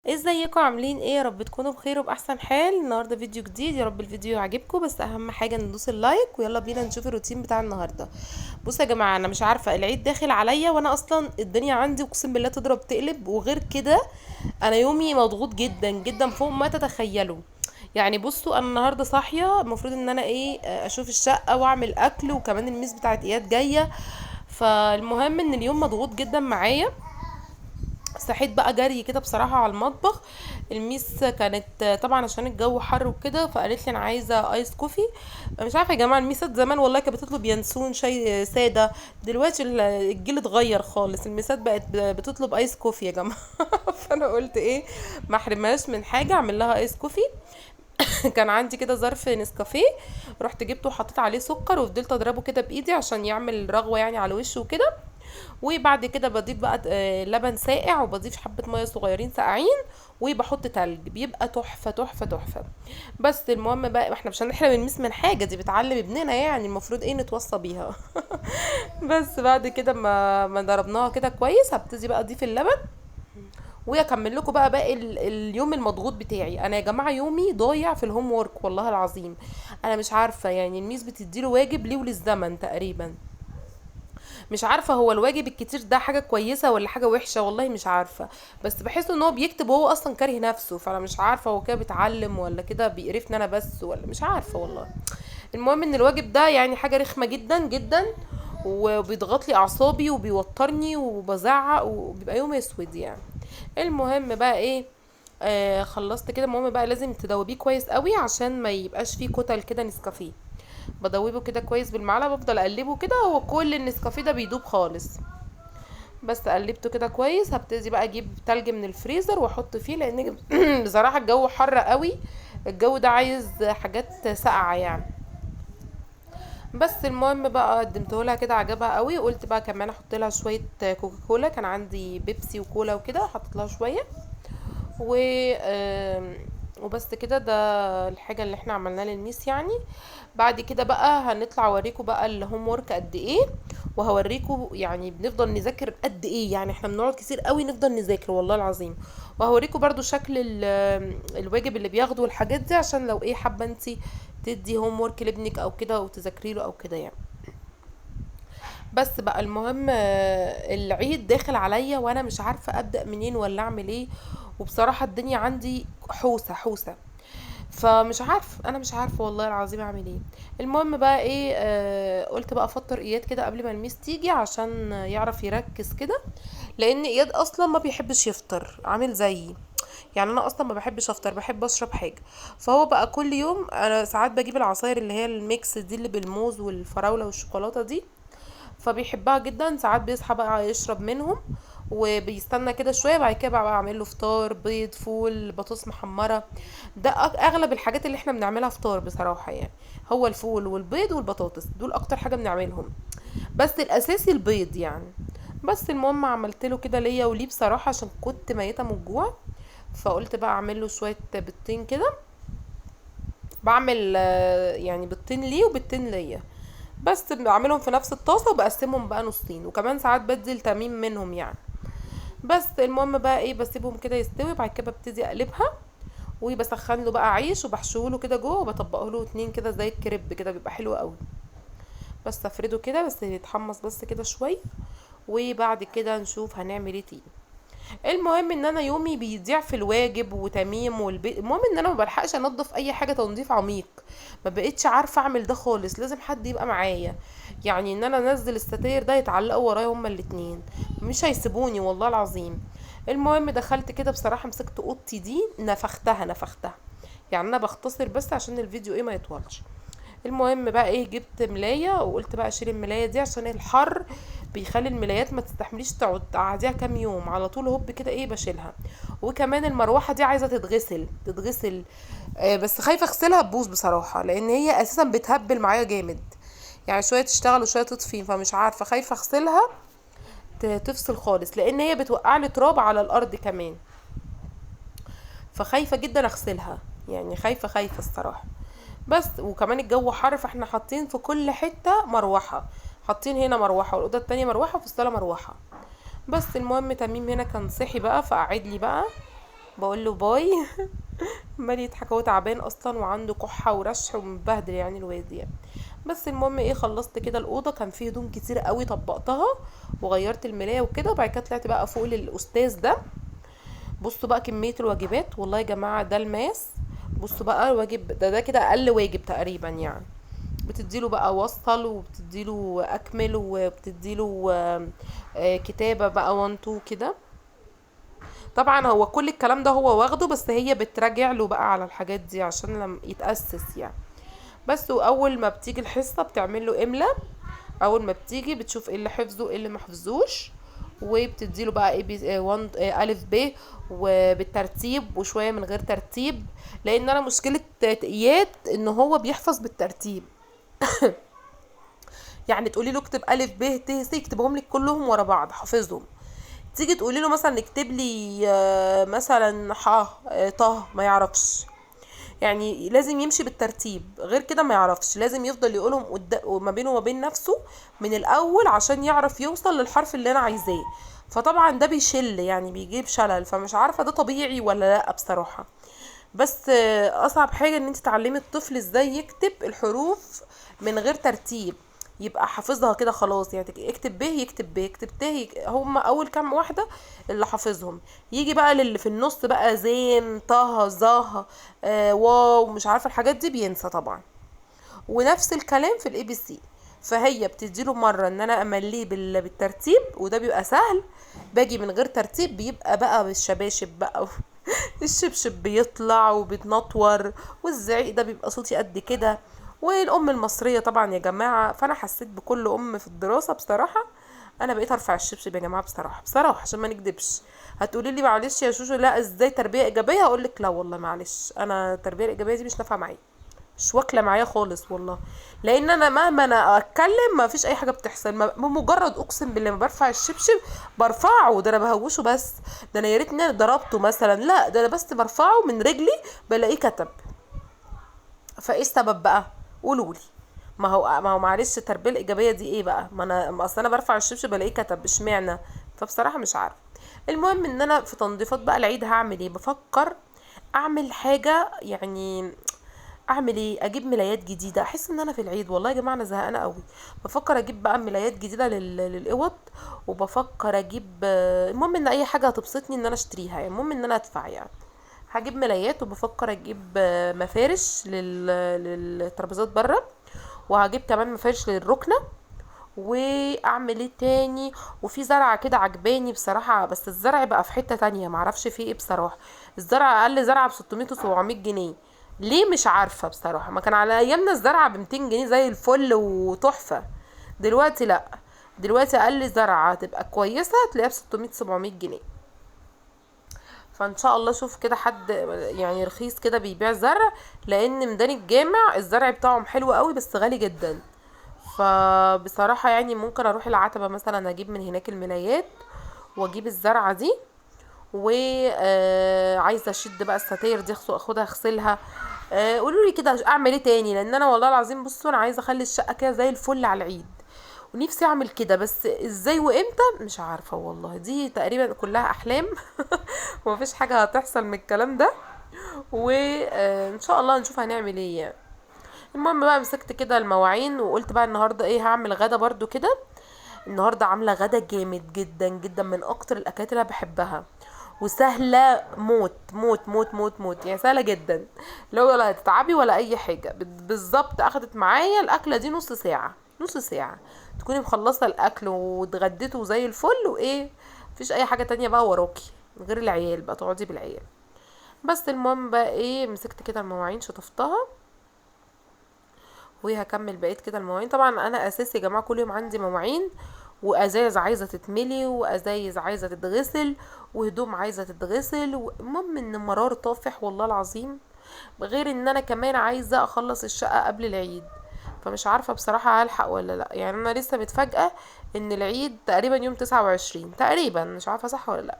ازيكم عاملين ايه؟ يا رب تكونوا بخير وباحسن حال. النهارده فيديو جديد، يا رب الفيديو يعجبكم، بس اهم حاجه ندوس اللايك. ويلا بينا نشوف الروتين بتاع النهارده. بصوا يا جماعه، انا مش عارفه، العيد داخل عليا وانا اصلا الدنيا عندي اقسم بالله تضرب تقلب، وغير كده انا يومي مضغوط جدا جدا فوق ما تتخيلوا. يعني بصوا، انا النهارده صاحيه، المفروض ان انا ايه، اشوف الشقه واعمل اكل، وكمان الميس بتاعت اياد جايه. فالمهم ان اليوم مضغوط جدا معايا. صحيت بقى جري كده بصراحة على المطبخ. الميس كانت طبعا عشان الجو حر وكده، فقالت لي انا عايزة ايس كوفي. مش عارفة يا جماعة، الميسات زمان والله كانت بتطلب ينسون شاي سادة. دلوقتي الجيل اتغير خالص، الميسات بقت بتطلب ايس كوفي يا جماعة. فانا قلت ايه، ما احرمهاش من حاجة، اعمل لها ايس كوفي. كان عندي كده ظرف نسكافيه، رحت جبته وحطيت عليه سكر وفضلت اضربه كده بايدي عشان يعمل رغوة يعني على وشه وكده. وبعد كده بضيف بقى لبن ساقع، وبضيف حبة مية صغيرين ساقعين، وبحط تلج، بيبقى تحفة تحفة تحفة. بس المهم بقى، احنا مش هنحرم الميس من حاجة، دي بتعلم ابننا يعني، المفروض ايه نتوصى بيها. بس بعد كده ما ضربناها كده كويس، هبتدي بقى اضيف اللبن واكمل لكم بقى باقي اليوم المضغوط بتاعي. انا يا جماعه يومي ضايع في الهوم وورك والله العظيم. انا مش عارفه يعني، الميس بتديله واجب ليه وللزمن تقريبا. مش عارفه هو الواجب الكتير ده حاجه كويسه ولا حاجه وحشه، والله مش عارفه. بس بحس ان هو بيكتب وهو اصلا كاره نفسه، فانا مش عارفه هو كده بيتعلم ولا كده بيقرفني انا بس، ولا مش عارفه والله. المهم ان الواجب ده يعني حاجه رخمه جدا جدا، وبيضغط لي اعصابي وبيوترني وبزعق وبيبقى يوم اسود يعني. المهم بقى ايه، خلصت كده. المهم بقى لازم تدوبيه كويس قوي عشان ما يبقاش فيه كتل كده نسكافيه. بدوبه كده كويس بالمعلقه، بفضل اقلبه كده، هو كل النسكافيه ده بيدوب خالص. بس قلبته كده كويس، هبتدي بقى اجيب تلج من الفريزر واحط فيه، لان بصراحه الجو حر قوي. الجو ده عايز حاجات ساقعه يعني. بس المهم بقى قدمته لها كده، عجبها قوي، وقلت بقى كمان احط لها شويه كوكاكولا، كان عندي بيبسي وكولا وكده، حطيت لها شويه. و وبس كده، ده الحاجة اللي احنا عملناها للميس يعني. بعد كده بقى هنطلع اوريكم بقى الهوم ورك قد ايه، وهوريكم يعني بنفضل نذاكر قد ايه، يعني احنا بنقعد كتير قوي نفضل نذاكر والله العظيم. وهوريكم برضو شكل الواجب اللي بياخده والحاجات دي، عشان لو ايه حابة انتي تدي هوم ورك لابنك او كده وتذاكري له او كده يعني. بس بقى المهم، العيد داخل عليا وانا مش عارفة ابدأ منين ولا اعمل ايه. وبصراحة الدنيا عندي حوسة حوسة. فمش عارف، انا مش عارفه والله العظيم اعمل ايه. المهم بقى ايه، قلت بقى افطر اياد كده قبل ما الميس تيجي عشان يعرف يركز كده. لان اياد اصلا ما بيحبش يفطر، عامل زيي. يعني انا اصلا ما بحبش افطر، بحب اشرب حاجه. فهو بقى كل يوم انا ساعات بجيب العصاير اللي هي الميكس دي، اللي بالموز والفراوله والشوكولاته دي، فبيحبها جدا. ساعات بيصحى بقى يشرب منهم، وبيستنى كده شويه، بعد كده بقى اعمل له فطار، بيض، فول، بطاطس محمره. ده اغلب الحاجات اللي احنا بنعملها فطار بصراحه يعني. هو الفول والبيض والبطاطس دول اكتر حاجه بنعملهم، بس الاساسي البيض يعني. بس المهم عملت له كده ليا وليه بصراحه، عشان كنت ميته من الجوع. فقلت بقى اعمل له شويه بيضتين كده. بعمل يعني بيضتين ليه وبيضتين ليا. بس بعملهم في نفس الطاسه وبقسمهم بقى نصين، وكمان ساعات بدي تميم منهم يعني. بس المهم بقى ايه، بسيبهم كده يستوي، بعد كده ببتدي اقلبها. وبسخن له بقى عيش وبحشوه له كده جوه، وبطبقه له اتنين كده زي الكريب كده، بيبقى حلو قوي. بس افرده كده بس يتحمص بس كده شويه. وبعد كده نشوف هنعمل ايه تاني. المهم ان انا يومي بيضيع في الواجب وتميم والبيت. المهم ان انا ما بلحقش انضف اي حاجه تنظيف عميق. ما بقتش عارفه اعمل ده خالص، لازم حد يبقى معايا. يعني ان انا انزل الستاير ده يتعلقوا ورايا هما الاتنين، مش هيسيبوني والله العظيم. المهم دخلت كده بصراحه، مسكت اوضتي دي نفختها نفختها. يعني انا بختصر بس عشان الفيديو ايه ما يطولش. المهم بقى ايه، جبت ملاية وقلت بقى اشيل الملاية دي عشان الحر بيخلي الملايات ما تستحمليش تقعد تقعديها كام يوم على طول، هوب كده ايه بشيلها. وكمان المروحة دي عايزة تتغسل تتغسل. بس خايفة اغسلها تبوظ بصراحة، لان هي اساسا بتهبل معايا جامد. يعني شوية تشتغل وشوية تطفي، فمش عارفة، خايفة اغسلها تفصل خالص، لان هي بتوقع لي تراب على الارض كمان. فخايفة جدا اغسلها، يعني خايفة خايفة الصراحة. بس وكمان الجو حر، فاحنا حاطين في كل حتة مروحة. حاطين هنا مروحة، والأوضة التانية مروحة، وفي الصالة مروحة. بس المهم تميم هنا كان صحي بقى، فقعد لي بقى بقول له باي. عمال يضحك، هو تعبان اصلا وعنده كحه ورشح ومبهدل يعني الواد يعني. بس المهم ايه، خلصت كده الاوضه، كان فيه هدوم كتير قوي طبقتها وغيرت الملايه وكده، وبعد كده طلعت بقى فوق للاستاذ ده. بصوا بقى كميه الواجبات، والله يا جماعه ده الماس. بصوا بقى الواجب ده كده اقل واجب تقريبا يعني. بتديله بقى وصل، وبتديله اكمل، وبتديله كتابه بقى 1 2 كده. طبعا هو كل الكلام ده هو واخده، بس هي بتراجع له بقى على الحاجات دي عشان لما يتأسس يعني. بس واول ما بتيجي الحصه بتعمل له املا. اول ما بتيجي بتشوف ايه اللي حفظه ايه اللي محفظوش، وبتديله بقى ايه بي 1 الف ب، وبالترتيب وشويه من غير ترتيب. لان انا مشكله اياد ان هو بيحفظ بالترتيب. يعني تقولي له اكتب الف ب ت س يكتبهم لك كلهم ورا بعض حافظهم. تيجي تقولي له مثلا اكتب لي مثلا ح طه، ما يعرفش. يعني لازم يمشي بالترتيب، غير كده ما يعرفش، لازم يفضل يقولهم ما بينه وما بين نفسه من الاول عشان يعرف يوصل للحرف اللي انا عايزاه. فطبعا ده بيشل يعني بيجيب شلل، فمش عارفه ده طبيعي ولا لا بصراحه. بس اصعب حاجه ان انت تعلمي الطفل ازاي يكتب الحروف من غير ترتيب، يبقى حافظها كده خلاص. يعني اكتب ب يكتب ب، اكتب ت هم اول كام واحده اللي حافظهم. يجي بقى للي في النص بقى زين طه ظه واو مش عارفه الحاجات دي بينسى طبعا. ونفس الكلام في الاي بي سي. فهي بتديله مره ان انا امليه بالترتيب، وده بيبقى سهل. باجي من غير ترتيب بيبقى بقى بالشباشب بقى. الشبشب بيطلع وبيتنطور، والزعيق ده بيبقى صوتي قد كده. والام المصريه طبعا يا جماعه، فانا حسيت بكل ام في الدراسه بصراحه. انا بقيت ارفع الشبشب يا جماعه بصراحه بصراحه عشان ما نكدبش. هتقولي لي معلش يا شوشو لا ازاي تربيه ايجابيه، هقول لك لا والله معلش، انا التربيه الايجابيه دي مش نافعه معايا، مش واكله معايا خالص والله. لان انا مهما انا اتكلم ما فيش اي حاجه بتحصل، بمجرد اقسم بالله ما برفع الشبشب برفعه، ده انا بهوشه بس. ده انا يا ريتني انا ضربته مثلا، لا ده انا بس برفعه من رجلي بلاقيه كتب. فايه السبب بقى؟ قولوا لي. ما هو معلش التربيه الايجابيه دي ايه بقى؟ ما انا اصل انا برفع الشبشب بلاقيه كتب اشمعنى؟ فبصراحه مش عارفه. المهم ان انا في تنظيفات بقى العيد هعمل ايه، بفكر اعمل حاجه يعني. اعمل ايه؟ اجيب ملايات جديده، احس ان انا في العيد والله يا جماعه انا زهقانه قوي. بفكر اجيب بقى ملايات جديده للاوض. وبفكر اجيب المهم ان اي حاجه هتبسطني ان انا اشتريها يعني، المهم ان انا ادفع يعني. هجيب ملايات، وبفكر اجيب مفارش للترابيزات بره. وهجيب كمان مفارش للركنه. واعمل ايه تاني؟ وفي زرعه كده عجباني بصراحه، بس الزرع بقى في حته تانية معرفش فيه ايه بصراحه. الزرع اقل زرعه ب 600 و 700 جنيه. ليه؟ مش عارفه بصراحه. ما كان على ايامنا الزرعه ب 200 جنيه زي الفل وتحفه. دلوقتي لا. دلوقتي اقل زرعه تبقى كويسه تلاقيها ب 600 700 جنيه. فان شاء الله اشوف كده حد يعني رخيص كده بيبيع زرع. لان ميدان الجامع الزرع بتاعهم حلو قوي بس غالي جدا. فبصراحة يعني ممكن اروح العتبة مثلا اجيب من هناك الملايات، واجيب الزرعة دي. وعايزة اشد بقى الستاير دي اخدها اغسلها. قولوا لي كده اعمل ايه تاني، لان انا والله العظيم بصوا انا عايزة اخلي الشقة كده زي الفل على العيد. ونفسي اعمل كده، بس ازاي وامتى مش عارفة والله، دي تقريبا كلها احلام. ومفيش حاجة هتحصل من الكلام ده. وان شاء الله نشوف هنعمل ايه يعني. المهم بقى مسكت كده المواعين وقلت بقى النهارده ايه هعمل غدا برضو كده. النهارده عامله غدا جامد جدا جدا، من اكتر الاكلات اللي انا بحبها. وسهله موت موت موت موت موت يعني، سهله جدا. لو ولا هتتعبي ولا اي حاجه، بالظبط اخدت معايا الاكله دي نص ساعه. نص ساعه تكوني مخلصه الاكل واتغديتوا زي الفل وايه. مفيش اي حاجه تانية بقى وراكي غير العيال بقى، تقعدي بالعيال. بس المهم بقى ايه، مسكت كده المواعين شطفتها. وهكمل بقيت كده المواعين. طبعا انا اساسي يا جماعه كل يوم عندي مواعين، وازايز عايزه تتملي، وازايز عايزه تتغسل، وهدوم عايزه تتغسل. المهم ان مرار طافح والله العظيم. غير ان انا كمان عايزه اخلص الشقه قبل العيد. فمش عارفه بصراحه هلحق ولا لا يعني. انا لسه متفاجئه ان العيد تقريبا يوم 29 تقريبا، مش عارفه صح ولا لا.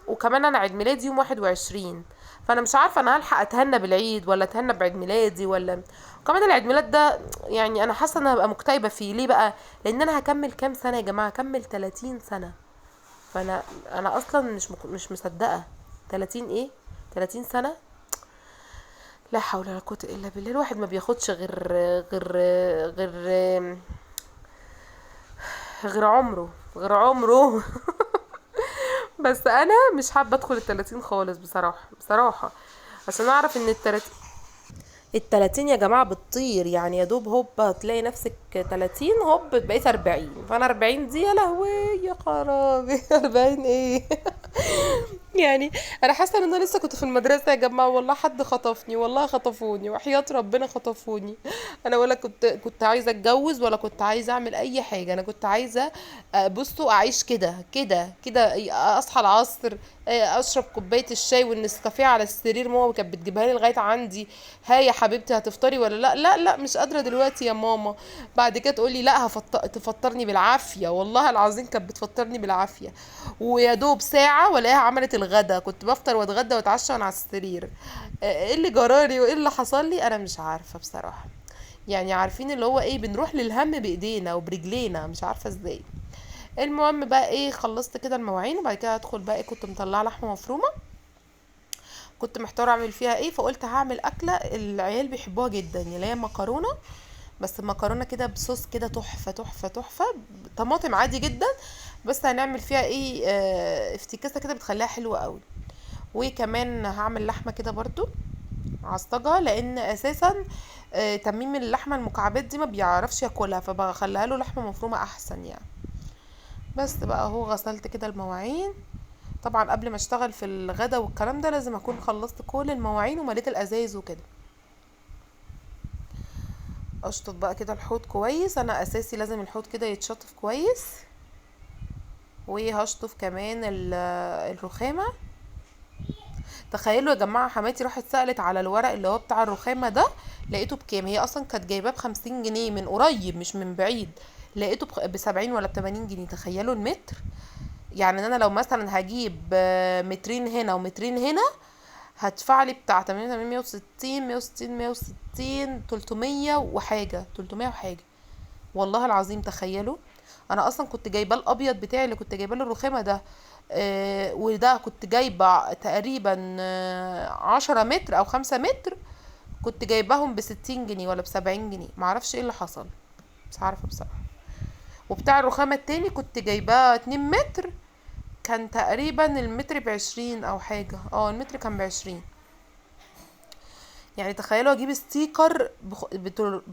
وكمان انا عيد ميلادي يوم 21. فانا مش عارفه انا هلحق اتهنى بالعيد ولا اتهنى بعيد ميلادي ولا. وكمان العيد ميلاد ده يعني انا حاسه ان انا هبقى مكتئبه فيه. ليه بقى؟ لان انا هكمل كام سنه يا جماعه، هكمل 30 سنه. فانا اصلا مش مصدقه. 30 ايه، 30 سنة. لا حول ولا قوة الا بالله. الواحد ما بياخدش غير غير غير عمره، غير عمره. بس انا مش حابة ادخل ال30 خالص بصراحة، بصراحة. عشان اعرف ان ال30 يا جماعة بتطير، يعني يا دوب هوب تلاقي نفسك 30 هوب بقيت 40. فانا 40 دي يا لهوي يا خرابي. 40 ايه؟ يعني انا حاسه ان انا لسه كنت في المدرسه يا جماعه. والله حد خطفني، والله خطفوني وحياة ربنا خطفوني. انا ولا كنت عايزه اتجوز، ولا كنت عايزه اعمل اي حاجه. انا كنت عايزه بصوا اعيش كده كده كده، اصحى العصر، اشرب كوبايه الشاي والنسكافيه على السرير. ماما كانت بتجيبها لي لغايه عندي. ها يا حبيبتي هتفطري ولا لا؟ لا لا مش قادره دلوقتي يا ماما. بعد كده تقولي لا تفطرني بالعافيه. والله العظيم كانت بتفطرني بالعافيه. ويا دوب ساعه والاقيها عملت الغدا. كنت بفطر واتغدى واتعشى وانا على السرير. ايه اللي جرالي وايه اللي حصل لي؟ انا مش عارفه بصراحه. يعني عارفين اللي هو ايه، بنروح للهم بايدينا وبرجلينا، مش عارفه ازاي. المهم بقى ايه، خلصت كده المواعين وبعد كده ادخل بقى ايه. كنت مطلعه لحمه مفرومه، كنت محتاره اعمل فيها ايه، فقلت هعمل اكله العيال بيحبوها جدا اللي هي مكرونه. بس مكرونه كده بصوص كده تحفه تحفه تحفه. طماطم عادي جدا، بس هنعمل فيها ايه، افتكاسه كده بتخليها حلوه قوي. وكمان هعمل لحمه كده برضو عصجها، لان اساسا تميم اللحمه المكعبات دي ما بيعرفش ياكلها، فبخليها له لحمه مفرومه احسن يعني. بس بقى اهو غسلت كده المواعين. طبعا قبل ما اشتغل في الغدا والكلام ده لازم اكون خلصت كل المواعين ومليت الازايز وكده. اشطف بقى كده الحوض كويس. انا اساسي لازم الحوض كده يتشطف كويس. وهشطف كمان الرخامه. تخيلوا يا جماعه، حماتي راحت سألت على الورق اللي هو بتاع الرخامه ده، لقيته بكام. هي اصلا كانت جايباه ب50 جنيه من قريب مش من بعيد. لقيته ب70 ولا ب80 جنيه. تخيلوا المتر. يعني انا لو مثلا هجيب مترين هنا ومترين هنا، هدفع لي بتاع 88 160 160 160 300 وحاجه، 300 وحاجه. والله العظيم تخيلوا. انا اصلا كنت جايباه الابيض بتاعي اللي كنت جايباه له الرخامه ده. وده كنت جايبه تقريبا 10 متر او 5 متر. كنت جايباهم ب60 جنيه ولا ب70 جنيه. معرفش ايه اللي حصل، مش عارفه بصراحه. وبتاع الرخامه التاني كنت جايباه 2 متر. كان تقريبا المتر ب20 او حاجه. المتر كان ب20. يعني تخيلوا اجيب ستيكر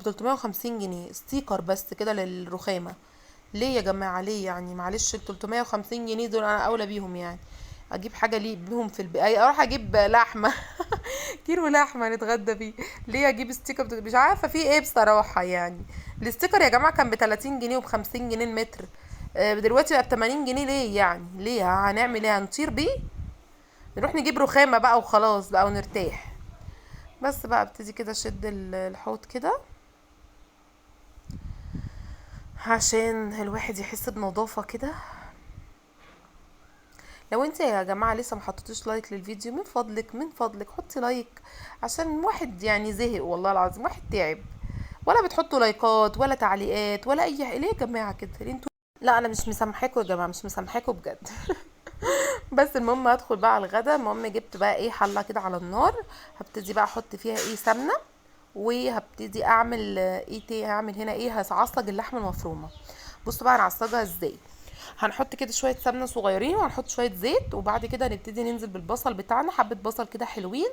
ب350 جنيه ستيكر بس كده للرخامه. ليه يا جماعه ليه؟ يعني معلش ال 350 جنيه دول انا اولى بيهم يعني. اجيب حاجه ليه بيهم في اروح اجيب لحمه. كيلو لحمه نتغدى بيه. ليه اجيب ستيكر مش عارفه في ايه بصراحه يعني. الستيكر يا جماعه كان ب30 جنيه وب50 جنيه المتر. دلوقتي بقى ب80 جنيه. ليه يعني؟ ليه؟ هنعمل ايه؟ هنطير بيه؟ نروح نجيب رخامه بقى وخلاص بقى ونرتاح. بس بقى ابتدي كده اشد الحوض كده عشان الواحد يحس بنظافة كده. لو انت يا جماعة لسه محطتوش لايك للفيديو، من فضلك من فضلك حطي لايك. عشان واحد يعني زهق، والله العظيم واحد تعب. ولا بتحطوا لايكات ولا تعليقات ولا اي حاجة. ليه يا جماعة كده؟ ليه انتوا؟ لا انا مش مسامحاكوا يا جماعة، مش مسامحاكوا بجد. بس المهم هدخل بقى على الغدا. المهم جبت بقى ايه حلة كده على النار. هبتدي بقى احط فيها ايه سمنة. وهبتدي اعمل ايه هعمل هنا ايه، هعصج اللحمه المفرومه. بصوا بقى هنعصجها ازاي. هنحط كده شويه سمنه صغيرين وهنحط شويه زيت. وبعد كده نبتدي ننزل بالبصل بتاعنا، حبه بصل كده حلوين.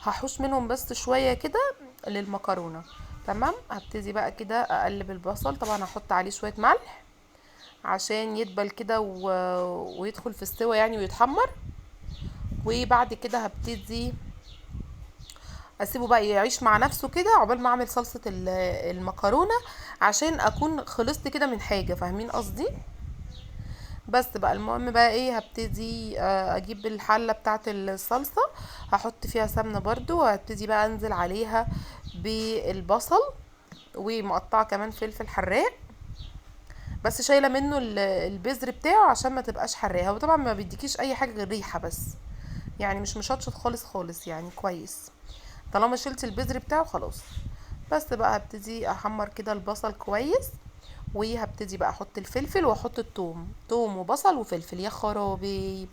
هحوش منهم بس شويه كده للمكرونه. تمام. هبتدي بقى كده اقلب البصل. طبعا هحط عليه شويه ملح عشان يدبل كده ويدخل في السوا يعني ويتحمر. وبعد كده هبتدي اسيبه بقى يعيش مع نفسه كده عقبال ما اعمل صلصة المكرونة. عشان اكون خلصت كده من حاجة، فاهمين قصدي. بس بقى المهم بقى ايه، هبتدي اجيب الحلة بتاعة الصلصة. هحط فيها سمنة برضو وهبتدي بقى انزل عليها بالبصل. ومقطعة كمان فلفل حراق، بس شايلة منه البذر بتاعه عشان ما تبقاش حراقة. هو طبعا ما بيديكيش اي حاجة غير ريحة بس. يعني مش مشطشط خالص خالص يعني كويس. طالما شلت البذر بتاعه خلاص. بس بقى هبتدي احمر كده البصل كويس. وهبتدي بقى احط الفلفل واحط الثوم، ثوم وبصل وفلفل. يا خرابي.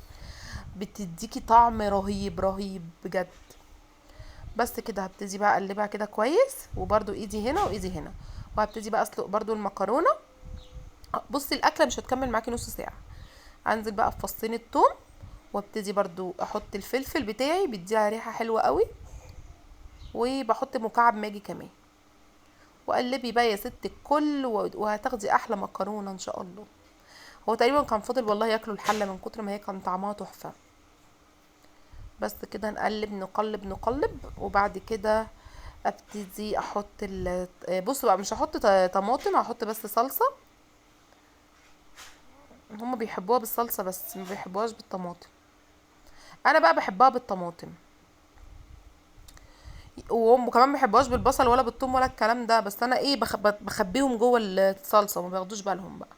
بتديكي طعم رهيب رهيب بجد. بس كده هبتدي بقى اقلبها كده كويس، وبرده ايدي هنا وايدي هنا. وهبتدي بقى اسلق برده المكرونه. بصي الاكله مش هتكمل معاكي نص ساعه. انزل بقى في فصين الثوم، وابتدي برضو احط الفلفل بتاعي بيديها ريحه حلوه قوي، وبحط مكعب ماجي كمان. وقلبي بقى يا ست الكل، وهتاخدي احلى مكرونه ان شاء الله. هو تقريبا كان فاضل والله ياكلوا الحله من كتر ما هي كان طعمها تحفه. بس كده نقلب نقلب نقلب، وبعد كده ابتدي احط بصوا بقى، مش هحط طماطم، هحط بس صلصه. هما بيحبوها بالصلصه بس ما بيحبوهاش بالطماطم. انا بقى بحبها بالطماطم، وهم كمان ما بيحبوهاش بالبصل ولا بالثوم ولا الكلام ده. بس انا ايه بخبيهم جوه الصلصه وما بياخدوش بالهم بقى.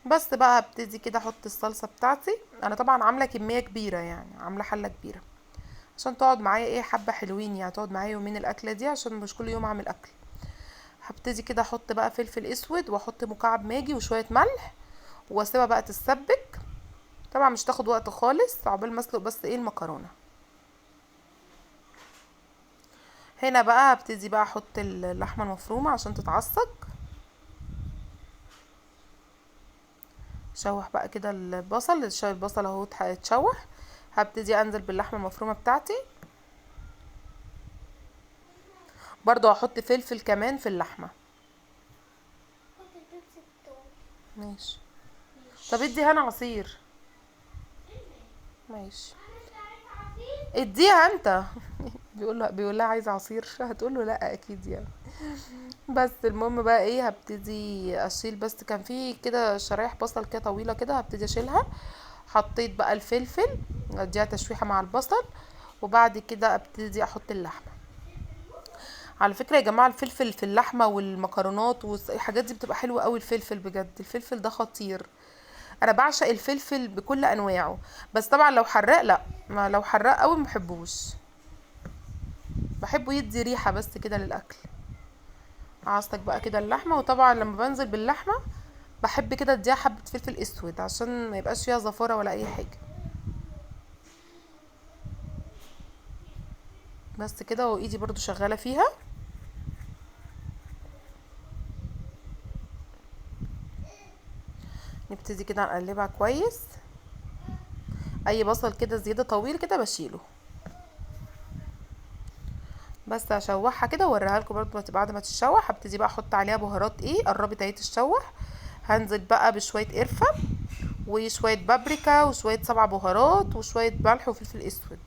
بس بقى هبتدي كده احط الصلصه بتاعتي. انا طبعا عامله كميه كبيره، يعني عامله حله كبيره عشان تقعد معايا ايه حبه حلوين، يعني تقعد معايا يومين الاكله دي، عشان مش كل يوم اعمل اكل. هبتدي كده احط بقى فلفل اسود، واحط مكعب ماجي وشويه ملح، واسيبها بقى تتسبك. طبعا مش تاخد وقت خالص، عقبال ما اسلق بس ايه المكرونه. هنا بقى هبتدي بقى احط اللحمه المفرومه عشان تتعصج. شوح بقى كده البصل اهو اتشوح. هبتدي انزل باللحمه المفرومه بتاعتي. برضو هحط فلفل كمان في اللحمه. ماشي. طب ادي هنا عصير. ماشي. اديها انت. بيقول لها عايزه عصير، هتقول له لا اكيد يعني. بس المهم بقى ايه، هبتدي اشيل، بس كان في كده شرايح بصل كده طويله كده، هبتدي اشيلها. حطيت بقى الفلفل، اديها تشويحه مع البصل، وبعد كده ابتدي احط اللحمه. على فكره يا جماعه، الفلفل في اللحمه والمكرونات والحاجات دي بتبقى حلوه قوي. الفلفل بجد، الفلفل ده خطير. انا بعشق الفلفل بكل انواعه. بس طبعا لو حراق لا، ما لو حراق قوي ما بحبوش. بحبه يدي ريحه بس كده للاكل. عصتك بقى كده اللحمه، وطبعا لما بنزل باللحمه بحب كده اديها حبه فلفل اسود عشان ما يبقاش فيها زفاره ولا اي حاجه. بس كده، وايدي برضو شغاله فيها. نبتدي كده نقلبها كويس. اي بصل كده زياده طويل كده بشيله. بس هشوحها كده واوريها لكم برضو بعد ما تتشوح. هبتدي بقى احط عليها بهارات ايه قربت اهي تتشوح. هنزل بقى بشويه قرفه، وشويه بابريكا، وشويه سبع بهارات، وشويه ملح وفلفل اسود.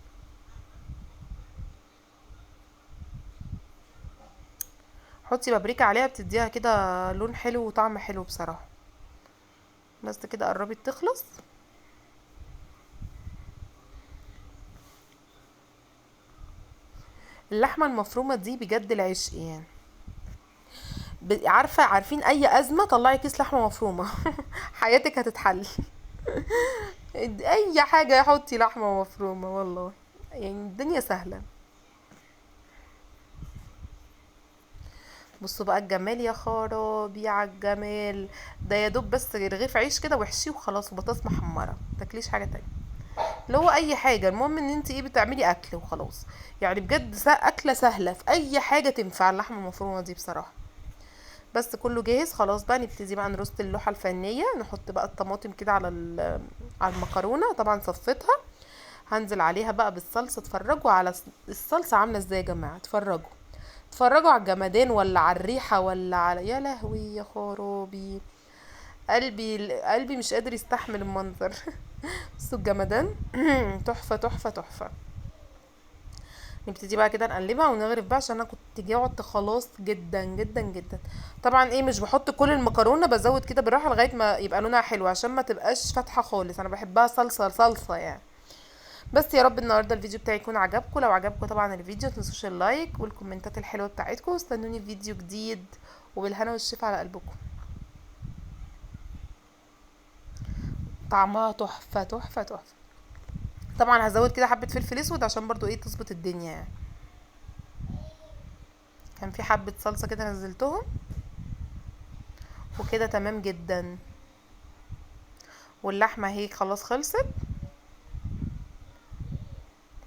حطي بابريكا عليها، بتديها كده لون حلو وطعم حلو بصراحه. بس كده قربت تخلص. اللحمه المفرومه دي بجد العشق يعني. عارفين اي ازمه طلعي كيس لحمه مفرومه. حياتك هتتحل. اي حاجه حطي لحمه مفرومه والله، يعني الدنيا سهله. بصوا بقى الجمال، يا خرابي على الجمال. ده يا دوب بس رغيف عيش كده وحشيه وخلاص، وبطاطس محمره، متاكليش حاجه تانية. اللي هو اي حاجه، المهم ان انت ايه بتعملي اكل وخلاص. يعني بجد اكله سهله في اي حاجه تنفع اللحمه المفرومه دي بصراحه. بس كله جاهز خلاص بقى. نبتدي بقى نرص اللوحه الفنيه، نحط بقى الطماطم كده على على المكرونه. طبعا صفيتها. هنزل عليها بقى بالصلصه. اتفرجوا على الصلصه عامله ازاي يا جماعه، اتفرجوا. اتفرجوا على الجمدان، ولا على الريحه، ولا على يا لهوي يا خرابي. قلبي مش قادر يستحمل المنظر. بصوا الجمدان. تحفه تحفه تحفه. نبتدي بقى كده نقلبها ونغرف بقى، عشان انا كنت جوعت خلاص جدا جدا جدا. طبعا ايه، مش بحط كل المكرونه، بزود كده بالراحه لغايه ما يبقى لونها حلو، عشان ما تبقاش فاتحه خالص. انا بحبها صلصه صلصه يعني. بس يا رب النهارده الفيديو بتاعي يكون عجبكم. لو عجبكم طبعا الفيديو متنسوش اللايك والكومنتات الحلوه بتاعتكم، واستنوني في فيديو جديد. وبالهنا والشفا على قلبكم. طعمها تحفه تحفه تحفه. طبعا هزود كده حبه فلفل اسود عشان برضو ايه تظبط الدنيا يعني. كان في حبه صلصه كده نزلتهم، وكده تمام جدا. واللحمه اهي خلاص خلصت.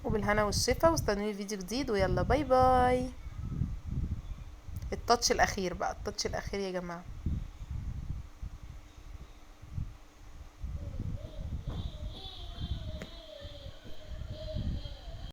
وبالهنا والشفا، واستنوني فيديو جديد، ويلا باي باي. التاتش الاخير بقى، التاتش الاخير يا جماعه.